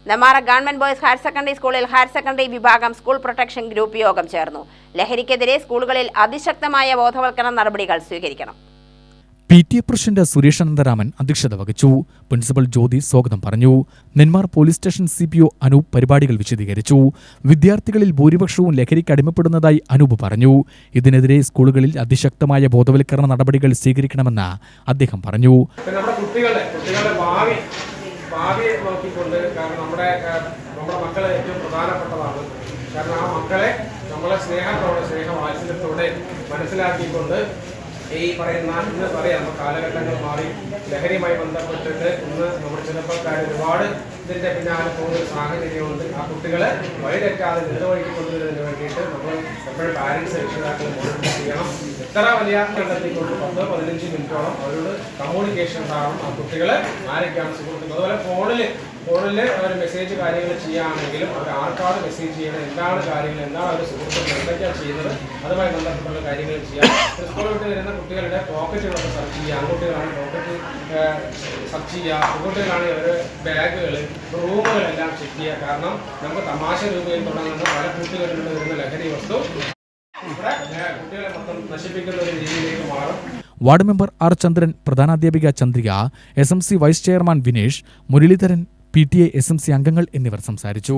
Nenmara government boys higher secondary സ്കൂളിൽ higher secondary വിഭാഗം school protection group യോഗം ചേർന്നു. ലഹരിക്കെതിരെ സ്കൂളുകളിൽ അതിശക്തമായ ബോധവൽക്കരണ നടപടികൾ സ്വീകരിക്കണം. PTA പ്രസിഡന്റ് സുരേഷ് അനന്തരാമൻ അധ്യക്ഷത വഹിച്ചു. പ്രിൻസിപ്പൽ ജ്യോതി സ്വാഗതം പറഞ്ഞു. Nenmara police station CPO Anoop പരിപാടികൾ വിശദീകരിച്ചു. വിദ്യാർത്ഥികളിൽ ഭൂരിപക്ഷവും ലഹരിക്ക് അടിമപ്പെടുന്നതായി അനൂപ് പറഞ്ഞു. ഇതിനെതിരെ സ്കൂളുകളിൽ അതിശക്തമായ ബോധവൽക്കരണ നടപടികൾ സ്വീകരിക്കണമെന്ന് അദ്ദേഹം പറഞ്ഞു. ഭാവിയെ നോക്കിക്കൊണ്ട്, കാരണം നമ്മുടെ മക്കളെ ഏറ്റവും പ്രധാനപ്പെട്ടതാണ്. കാരണം ആ മക്കളെ നമ്മളെ സ്നേഹവാത്സല്യത്തോടെ മനസ്സിലാക്കിക്കൊണ്ട് ഈ പറയുന്ന ഇന്ന് പറയാം, നമ്മുടെ കാലഘട്ടങ്ങൾ മാറി ലഹരിയുമായി ബന്ധപ്പെട്ടിട്ട് ഇന്ന് നമ്മുടെ ചെറുപ്പക്കാർ ഒരുപാട് ഇതിൻ്റെ പിന്നാലെ പോകുന്ന ഒരു സാഹചര്യമുണ്ട്. ആ കുട്ടികളെ വഴിതെറ്റാതെ നേർവഴിക്ക് കൊണ്ടുവരുന്നതിന് വേണ്ടിയിട്ട് നമ്മൾ എപ്പോഴും പാരൻസ് രക്ഷിതാക്കൾ മോണിറ്റർ ചെയ്യണം. എത്ര വലിയ കണ്ടെത്തിക്കൊണ്ട് 10-15 മിനിറ്റോളം അവരോട് കമ്മ്യൂണിക്കേഷൻ ഉണ്ടാവണം. ആ കുട്ടികളെ ആരൊക്കെയാണ് സുഹൃത്തുക്കൾ, അതുപോലെ ഫോണിൽ ഒരു മെസ്സേജ് കാര്യങ്ങൾ ചെയ്യുകയാണെങ്കിലും അവർ ആർക്കാണ് മെസ്സേജ് ചെയ്യുന്നത്, എന്താണ് കാര്യങ്ങൾ, എന്താണ് അവർ സുഹൃത്തുക്കൾ എന്തൊക്കെയാണ് ചെയ്യുന്നത്, അതുമായി ബന്ധപ്പെട്ടുള്ള കാര്യങ്ങൾ ചെയ്യാം. സ്കൂളിൽ വിട്ട് വരുന്ന കുട്ടികളുടെ പോക്കറ്റുകളൊക്കെ സെർച്ച് ചെയ്യുക. ആൺകുട്ടികളാണ് പോക്കറ്റ് സെർച്ച് ചെയ്യുക, പെൺകുട്ടികളാണ് അവരുടെ ബാഗുകൾ, റൂമുകളെല്ലാം ചെക്ക് ചെയ്യുക. കാരണം നമുക്ക് തമാശ രൂപയിൽ തുടങ്ങുന്ന പല കുട്ടികളിൽ നിന്ന് വരുന്ന ലഹരി വസ്തു ഇവിടെ കുട്ടികളെ മൊത്തം നശിപ്പിക്കുന്ന ഒരു രീതിയിലേക്ക് മാറും. Ward member R. ചന്ദ്രൻ, പ്രധാനാധ്യാപിക Chandrika, SMC vice chairman Vinesh, Muraleedharan, PTA SMC അംഗങ്ങൾ എന്നിവർ സംസാരിച്ചു.